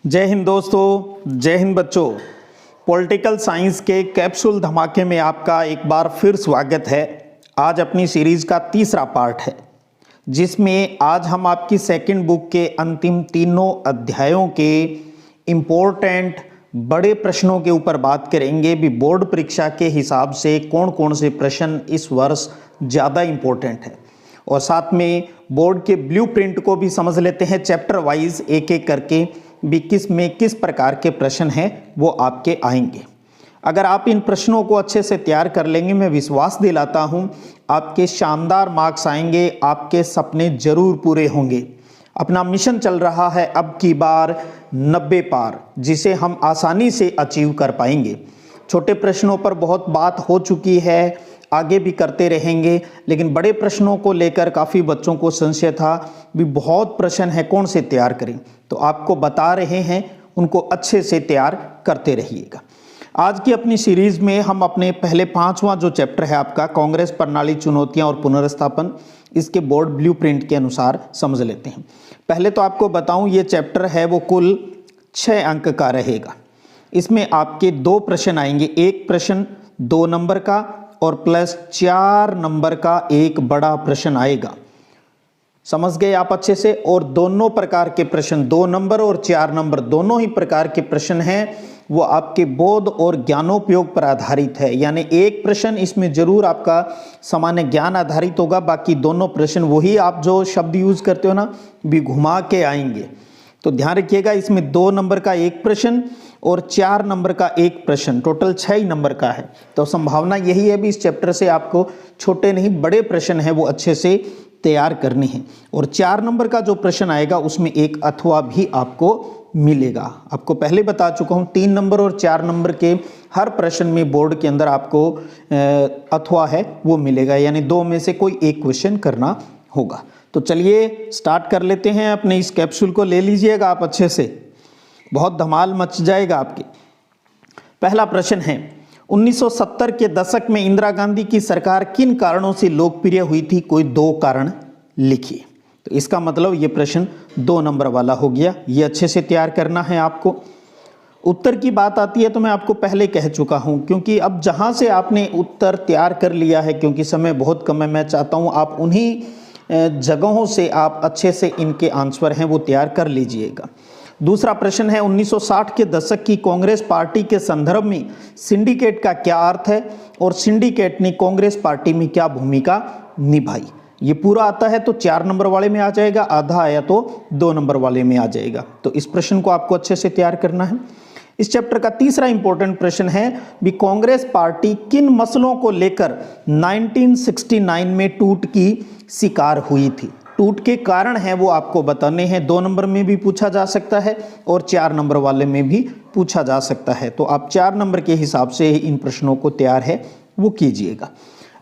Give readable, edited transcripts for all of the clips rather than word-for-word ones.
जय हिंद दोस्तों, जय हिंद बच्चों। पॉलिटिकल साइंस के कैप्सूल धमाके में आपका एक बार फिर स्वागत है। आज अपनी सीरीज का तीसरा पार्ट है, जिसमें आज हम आपकी सेकंड बुक के अंतिम तीनों अध्यायों के इम्पोर्टेंट बड़े प्रश्नों के ऊपर बात करेंगे। भी बोर्ड परीक्षा के हिसाब से कौन कौन से प्रश्न इस वर्ष ज़्यादा इम्पोर्टेंट है, और साथ में बोर्ड के ब्लूप्रिंट को भी समझ लेते हैं चैप्टर वाइज एक एक करके भी किस में किस प्रकार के प्रश्न हैं वो आपके आएंगे। अगर आप इन प्रश्नों को अच्छे से तैयार कर लेंगे, मैं विश्वास दिलाता हूं आपके शानदार मार्क्स आएंगे, आपके सपने जरूर पूरे होंगे। अपना मिशन चल रहा है अब की बार 90 पार, जिसे हम आसानी से अचीव कर पाएंगे। छोटे प्रश्नों पर बहुत बात हो चुकी है, आगे भी करते रहेंगे, लेकिन बड़े प्रश्नों को लेकर काफ़ी बच्चों को संशय था भी बहुत प्रश्न है, कौन से तैयार करें। तो आपको बता रहे हैं, उनको अच्छे से तैयार करते रहिएगा। आज की अपनी सीरीज में हम अपने पहले 5वां जो चैप्टर है आपका कांग्रेस प्रणाली चुनौतियां और पुनर्स्थापन, इसके बोर्ड ब्लूप्रिंट के अनुसार समझ लेते हैं। पहले तो आपको बताऊं, ये चैप्टर है वो कुल 6 अंक का रहेगा। इसमें आपके 2 प्रश्न आएंगे, एक प्रश्न 2 नंबर का और प्लस 4 नंबर का एक बड़ा प्रश्न आएगा। समझ गए आप अच्छे से। और दोनों प्रकार के प्रश्न, 2 नंबर और 4 नंबर, दोनों ही प्रकार के प्रश्न हैं वो आपके बोध और ज्ञानोपयोग पर आधारित है। यानी एक प्रश्न इसमें जरूर आपका सामान्य ज्ञान आधारित होगा, बाकी दोनों प्रश्न वही आप जो शब्द यूज करते हो ना, भी घुमा के आएंगे। तो ध्यान रखिएगा, इसमें 2 नंबर का एक प्रश्न और 4 नंबर का एक प्रश्न, टोटल 6 नंबर का है। तो संभावना यही है भी इस चैप्टर से आपको छोटे नहीं बड़े प्रश्न है वो अच्छे से तैयार करने हैं। और 4 नंबर का जो प्रश्न आएगा उसमें एक अथवा भी आपको मिलेगा। आपको पहले बता चुका हूं, 3 नंबर और 4 नंबर के हर प्रश्न में बोर्ड के अंदर आपको अथवा है वो मिलेगा, यानी 2 में से कोई एक क्वेश्चन करना होगा। तो चलिए स्टार्ट कर लेते हैं। अपने इस कैप्सूल को ले लीजिएगा आप अच्छे से, बहुत धमाल मच जाएगा आपके। पहला प्रश्न है, 1970 के दशक में इंदिरा गांधी की सरकार किन कारणों से लोकप्रिय हुई थी, कोई 2 कारण लिखिए। तो इसका मतलब ये प्रश्न 2 नंबर वाला हो गया, ये अच्छे से तैयार करना है आपको। उत्तर की बात आती है तो मैं आपको पहले कह चुका हूं, क्योंकि अब जहां से आपने उत्तर तैयार कर लिया है, क्योंकि समय बहुत कम है, मैं चाहता हूं आप उन्हीं जगहों से आप अच्छे से इनके आंसर हैं वो तैयार कर लीजिएगा। दूसरा प्रश्न है, 1960 के दशक की कांग्रेस पार्टी के संदर्भ में सिंडिकेट का क्या अर्थ है और सिंडिकेट ने कांग्रेस पार्टी में क्या भूमिका निभाई। ये पूरा आता है तो 4 नंबर वाले में आ जाएगा, आधा आया तो 2 नंबर वाले में आ जाएगा। तो इस प्रश्न को आपको अच्छे से तैयार करना है। इस चैप्टर का तीसरा इंपॉर्टेंट प्रश्न है भी कांग्रेस पार्टी किन मसलों को लेकर 1969 में टूट की शिकार हुई थी। टूट के कारण हैं वो आपको बताने हैं। 2 नंबर में भी पूछा जा सकता है और 4 नंबर वाले में भी पूछा जा सकता है। तो आप 4 नंबर के हिसाब से इन प्रश्नों को तैयार है वो कीजिएगा।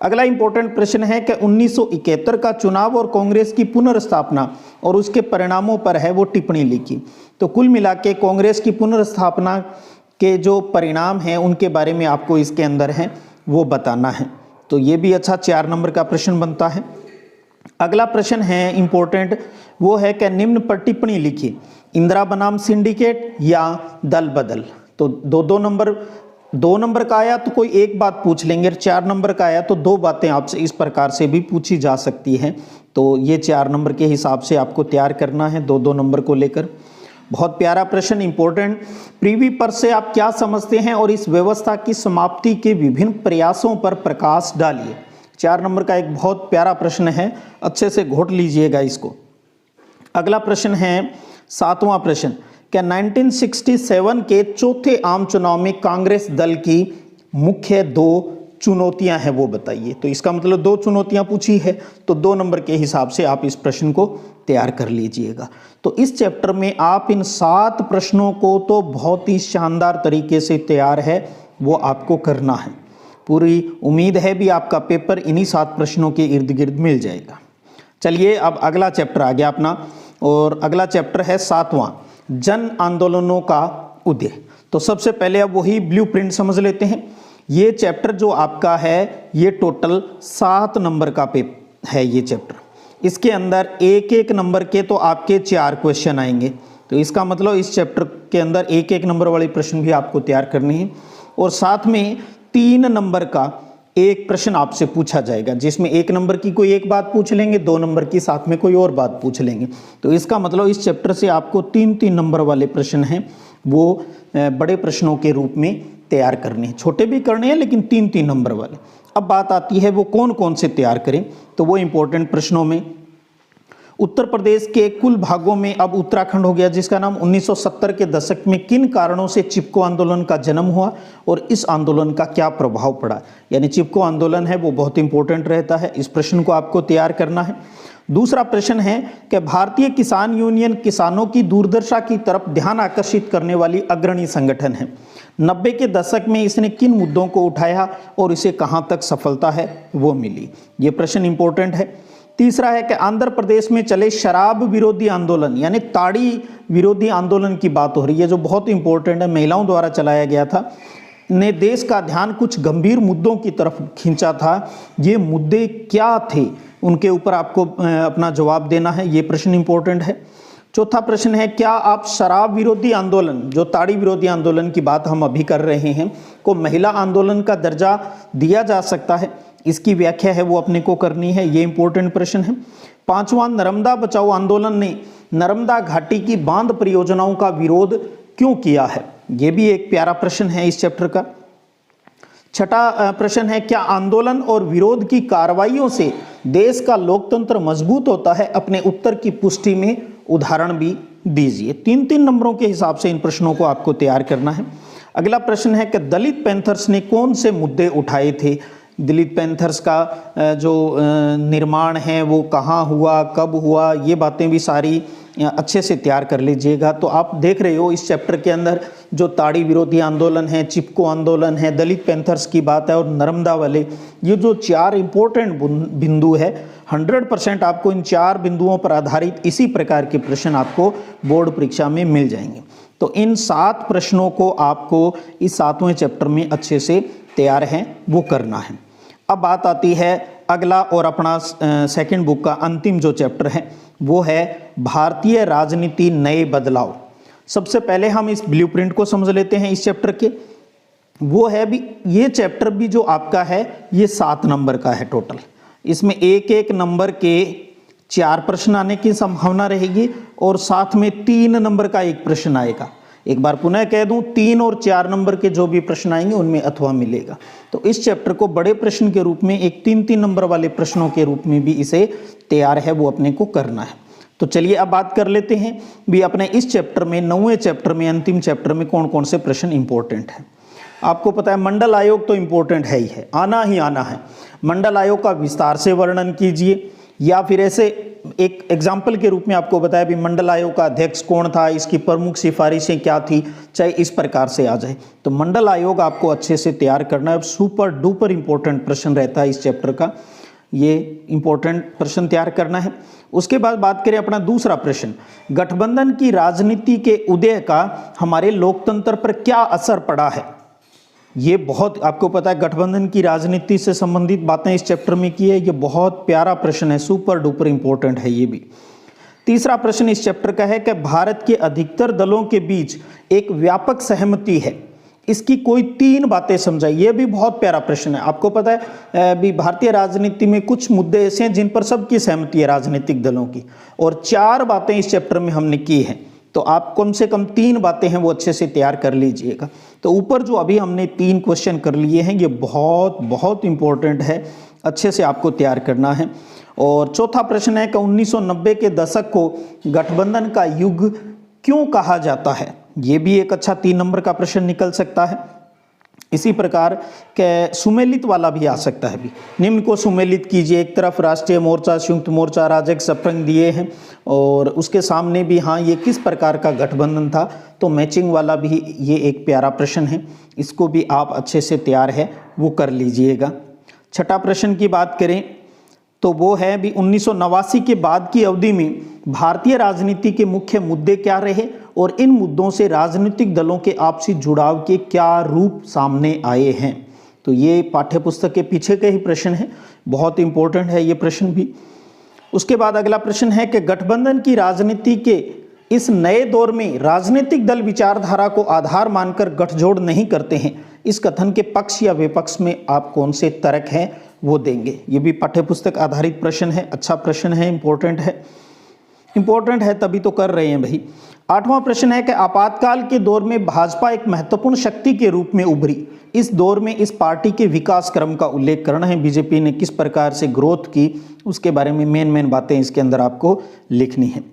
अगला इंपॉर्टेंट प्रश्न है कि 1971 का चुनाव और कांग्रेस की पुनर्स्थापना और उसके परिणामों पर है वो टिप्पणी लिखी। तो कुल मिला के कांग्रेस की पुनर्स्थापना के जो परिणाम हैं उनके बारे में आपको इसके अंदर है वो बताना है। तो ये भी अच्छा 4 नंबर का प्रश्न बनता है। अगला प्रश्न है इंपॉर्टेंट, वो है कि निम्न पर टिप्पणी लिखी, इंदिरा बनाम सिंडिकेट या दल बदल। तो 2 नंबर का आया तो कोई एक बात पूछ लेंगे, 4 नंबर का आया तो 2 बातें आपसे इस प्रकार से भी पूछी जा सकती हैं। तो ये 4 नंबर के हिसाब से आपको तैयार करना है 2-2 नंबर को लेकर। बहुत प्यारा प्रश्न इंपॉर्टेंट, प्रीवी पर से आप क्या समझते हैं और इस व्यवस्था की समाप्ति के विभिन्न प्रयासों पर प्रकाश डालिए। 4 नंबर का एक बहुत प्यारा प्रश्न है, अच्छे से घोट लीजिएगा इसको। अगला प्रश्न है 7वां प्रश्न, क्या 1967 के चौथे आम चुनाव में कांग्रेस दल की मुख्य 2 चुनौतियां हैं वो बताइए। तो इसका मतलब 2 चुनौतियां पूछी है, तो 2 नंबर के हिसाब से आप इस प्रश्न को तैयार कर लीजिएगा। तो इस चैप्टर में आप इन 7 प्रश्नों को तो बहुत ही शानदार तरीके से तैयार है वो आपको करना है। पूरी उम्मीद है भी आपका पेपर इन्हीं 7 प्रश्नों के इर्द गिर्द मिल जाएगा। चलिए अब अगला चैप्टर आ गया अपना, और अगला चैप्टर है 7वां, जन आंदोलनों का उदय। तो सबसे पहले अब वही ब्लूप्रिंट समझ लेते हैं। ये चैप्टर जो आपका है ये टोटल 7 नंबर का पेपर है ये चैप्टर। इसके अंदर एक एक नंबर के तो आपके 4 क्वेश्चन आएंगे, तो इसका मतलब इस चैप्टर के अंदर एक एक नंबर वाले प्रश्न भी आपको तैयार करने हैं और साथ में 3 नंबर का एक प्रश्न आपसे पूछा जाएगा, जिसमें 1 नंबर की कोई एक बात पूछ लेंगे, 2 नंबर की साथ में कोई और बात पूछ लेंगे। तो इसका मतलब इस चैप्टर से आपको 3-3 नंबर वाले प्रश्न हैं वो बड़े प्रश्नों के रूप में तैयार करने हैं। छोटे भी करने हैं लेकिन 3-3 नंबर वाले। अब बात आती है वो कौन कौन से तैयार करें, तो वो इंपॉर्टेंट प्रश्नों में उत्तर प्रदेश के कुल भागों में अब उत्तराखंड हो गया, जिसका नाम 1970 के दशक में किन कारणों से चिपको आंदोलन का जन्म हुआ और इस आंदोलन का क्या प्रभाव पड़ा। यानी चिपको आंदोलन है वो बहुत इंपॉर्टेंट रहता है, इस प्रश्न को आपको तैयार करना है। दूसरा प्रश्न है कि भारतीय किसान यूनियन किसानों की दुर्दशा की तरफ ध्यान आकर्षित करने वाली अग्रणी संगठन है। 90 के दशक में इसने किन मुद्दों को उठाया और इसे कहां तक सफलता है वो मिली। ये प्रश्न इंपॉर्टेंट है। तीसरा है कि आंध्र प्रदेश में चले शराब विरोधी आंदोलन यानी ताड़ी विरोधी आंदोलन की बात हो रही है, जो बहुत इंपॉर्टेंट है, महिलाओं द्वारा चलाया गया था, ने देश का ध्यान कुछ गंभीर मुद्दों की तरफ खींचा था। ये मुद्दे क्या थे, उनके ऊपर आपको अपना जवाब देना है, ये प्रश्न इंपॉर्टेंट है। चौथा प्रश्न है, क्या आप शराब विरोधी आंदोलन, जो ताड़ी विरोधी आंदोलन की बात हम अभी कर रहे हैं, को महिला आंदोलन का दर्जा दिया जा सकता है, इसकी व्याख्या है वो अपने को करनी है, ये इंपॉर्टेंट प्रश्न है। पांचवा, नर्मदा बचाओ आंदोलन ने नर्मदा घाटी की बांध परियोजनाओं का विरोध क्यों किया है, ये भी एक प्यारा प्रश्न है इस चैप्टर का। छठा प्रश्न है, क्या आंदोलन और विरोध की कार्रवाइयों से देश का लोकतंत्र मजबूत होता है, अपने उत्तर की पुष्टि में उदाहरण भी दीजिए। 3-3 नंबरों के हिसाब से इन प्रश्नों को आपको तैयार करना है। अगला प्रश्न है कि दलित पैंथर्स ने कौन से मुद्दे उठाए थे। दलित पैंथर्स का जो निर्माण है वो कहाँ हुआ, कब हुआ, ये बातें भी सारी अच्छे से तैयार कर लीजिएगा। तो आप देख रहे हो इस चैप्टर के अंदर जो ताड़ी विरोधी आंदोलन है, चिपको आंदोलन है, दलित पैंथर्स की बात है और नर्मदा वाले, ये जो 4 इंपॉर्टेंट बिंदु है, 100% आपको इन 4 बिंदुओं पर आधारित इसी प्रकार के प्रश्न आपको बोर्ड परीक्षा में मिल जाएंगे। तो इन 7 प्रश्नों को आपको इस 7वें चैप्टर में अच्छे से तैयार हैं वो करना है। अब बात आती है अगला और अपना सेकंड बुक का अंतिम जो चैप्टर है वो है भारतीय राजनीति नए बदलाव। सबसे पहले हम इस ब्लूप्रिंट को समझ लेते हैं इस चैप्टर के। वो है भी, ये चैप्टर भी जो आपका है ये 7 नंबर का है टोटल। इसमें एक एक नंबर के 4 प्रश्न आने की संभावना रहेगी और साथ में 3 नंबर का एक प्रश्न आएगा। एक बार पुनः कह दूं, 3 और 4 नंबर के जो भी प्रश्न आएंगे उनमें अथवा मिलेगा। तो इस चैप्टर को बड़े प्रश्न के रूप में, एक 3-3 नंबर वाले प्रश्नों के रूप में भी इसे तैयार है वो अपने को करना है। तो चलिए अब बात कर लेते हैं भी अपने इस चैप्टर में, 9वें चैप्टर में, अंतिम चैप्टर में कौन कौन से प्रश्न इंपॉर्टेंट है। आपको पता है मंडल आयोग तो इंपॉर्टेंट है ही है, आना ही आना है। मंडल आयोग का विस्तार से वर्णन कीजिए, या फिर ऐसे एक एग्जाम्पल के रूप में आपको बताया भी मंडल आयोग का अध्यक्ष कौन था, इसकी प्रमुख सिफारिशें क्या थी, चाहे इस प्रकार से आ जाए। तो मंडल आयोग आपको अच्छे से तैयार करना है, सुपर डुपर इंपॉर्टेंट प्रश्न रहता है इस चैप्टर का, ये इंपॉर्टेंट प्रश्न तैयार करना है। उसके बाद बात करें अपना दूसरा प्रश्न, गठबंधन की राजनीति के उदय का हमारे लोकतंत्र पर क्या असर पड़ा है। ये बहुत आपको पता है गठबंधन की राजनीति से संबंधित बातें इस चैप्टर में की है, ये बहुत प्यारा प्रश्न है, सुपर डुपर इंपॉर्टेंट है ये भी। तीसरा प्रश्न इस चैप्टर का है कि भारत के अधिकतर दलों के बीच एक व्यापक सहमति है, इसकी कोई 3 बातें समझाइए। ये भी बहुत प्यारा प्रश्न है। आपको पता है भी भारतीय राजनीति में कुछ मुद्दे ऐसे हैं जिन पर सबकी सहमति है राजनीतिक दलों की, और 4 बातें इस चैप्टर में हमने की हैं। तो आप कम से कम 3 बातें हैं वो अच्छे से तैयार कर लीजिएगा। तो ऊपर जो अभी हमने 3 क्वेश्चन कर लिए हैं ये बहुत बहुत इंपॉर्टेंट है, अच्छे से आपको तैयार करना है। और चौथा प्रश्न है कि 1990 के दशक को गठबंधन का युग क्यों कहा जाता है, ये भी एक अच्छा 3 नंबर का प्रश्न निकल सकता है। इसी प्रकार के सुमेलित वाला भी आ सकता है भी, निम्न को सुमेलित कीजिए। एक तरफ राष्ट्रीय मोर्चा, संयुक्त मोर्चा, राजग सप्तंग दिए हैं और उसके सामने भी हाँ ये किस प्रकार का गठबंधन था, तो मैचिंग वाला भी ये एक प्यारा प्रश्न है, इसको भी आप अच्छे से तैयार है वो कर लीजिएगा। छठा प्रश्न की बात करें तो वो है भी 1989 के बाद की अवधि में भारतीय राजनीति के मुख्य मुद्दे क्या रहे और इन मुद्दों से राजनीतिक दलों के आपसी जुड़ाव के क्या रूप सामने आए हैं। तो ये पाठ्य पुस्तक के पीछे के ही प्रश्न है, बहुत इंपॉर्टेंट है ये प्रश्न भी। उसके बाद अगला प्रश्न है कि गठबंधन की राजनीति के इस नए दौर में राजनीतिक दल विचारधारा को आधार मानकर गठजोड़ नहीं करते हैं। इस कथन के पक्ष या विपक्ष में आप कौन से तर्क हैं वो देंगे। ये भी पाठ्यपुस्तक आधारित प्रश्न है, अच्छा प्रश्न है, इंपॉर्टेंट है तभी तो कर रहे हैं भाई। 8वां प्रश्न है कि आपातकाल के दौर में भाजपा एक महत्वपूर्ण शक्ति के रूप में उभरी। इस दौर में इस पार्टी के विकास क्रम का उल्लेख करना है। बीजेपी ने किस प्रकार से ग्रोथ की उसके बारे में मेन बातें इसके अंदर आपको लिखनी है।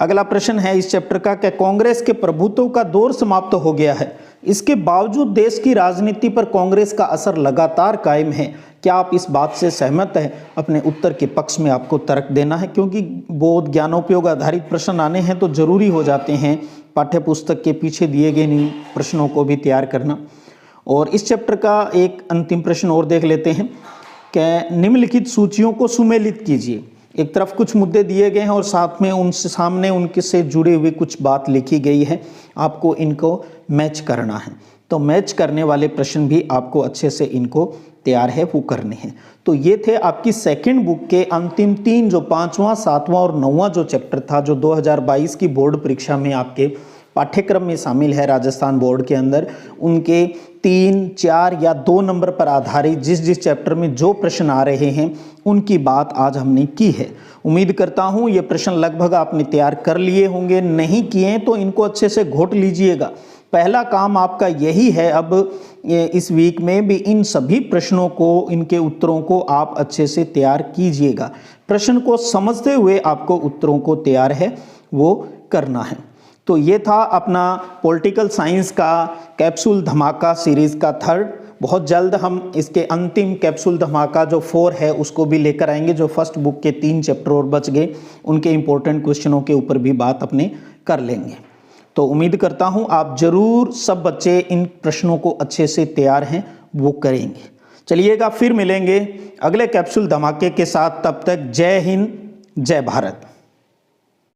अगला प्रश्न है इस चैप्टर का कि कांग्रेस के प्रभुत्व का दौर समाप्त हो गया है, इसके बावजूद देश की राजनीति पर कांग्रेस का असर लगातार कायम है। क्या आप इस बात से सहमत हैं? अपने उत्तर के पक्ष में आपको तर्क देना है, क्योंकि बहुत ज्ञानोपयोग आधारित प्रश्न आने हैं तो जरूरी हो जाते हैं पाठ्यपुस्तक के पीछे दिए गए इन प्रश्नों को भी तैयार करना। और इस चैप्टर का एक अंतिम प्रश्न और देख लेते हैं कि निम्नलिखित सूचियों को सुमेलित कीजिए। एक तरफ कुछ मुद्दे दिए गए हैं और साथ में उनसे सामने उनके से जुड़े हुए कुछ बात लिखी गई है, आपको इनको मैच करना है। तो मैच करने वाले प्रश्न भी आपको अच्छे से इनको तैयार है वो करने हैं। तो ये थे आपकी सेकंड बुक के अंतिम 3 जो 5वां, 7वां और 9वां जो चैप्टर था जो 2022 की बोर्ड परीक्षा में आपके पाठ्यक्रम में शामिल है राजस्थान बोर्ड के अंदर। उनके 3, 4 या 2 नंबर पर आधारित जिस चैप्टर में जो प्रश्न आ रहे हैं उनकी बात आज हमने की है। उम्मीद करता हूँ ये प्रश्न लगभग आपने तैयार कर लिए होंगे, नहीं किए तो इनको अच्छे से घोट लीजिएगा। पहला काम आपका यही है अब इस वीक में भी इन सभी प्रश्नों को, इनके उत्तरों को आप अच्छे से तैयार कीजिएगा। प्रश्न को समझते हुए आपको उत्तरों को तैयार है वो करना है। तो ये था अपना पॉलिटिकल साइंस का कैप्सूल धमाका सीरीज का 3rd। बहुत जल्द हम इसके अंतिम कैप्सूल धमाका जो 4 है उसको भी लेकर आएंगे। जो फर्स्ट बुक के 3 चैप्टर और बच गए उनके इंपॉर्टेंट क्वेश्चनों के ऊपर भी बात अपने कर लेंगे। तो उम्मीद करता हूँ आप जरूर सब बच्चे इन प्रश्नों को अच्छे से तैयार हैं वो करेंगे। चलिएगा फिर मिलेंगे अगले कैप्सूल धमाके के साथ, तब तक जय हिंद, जय भारत।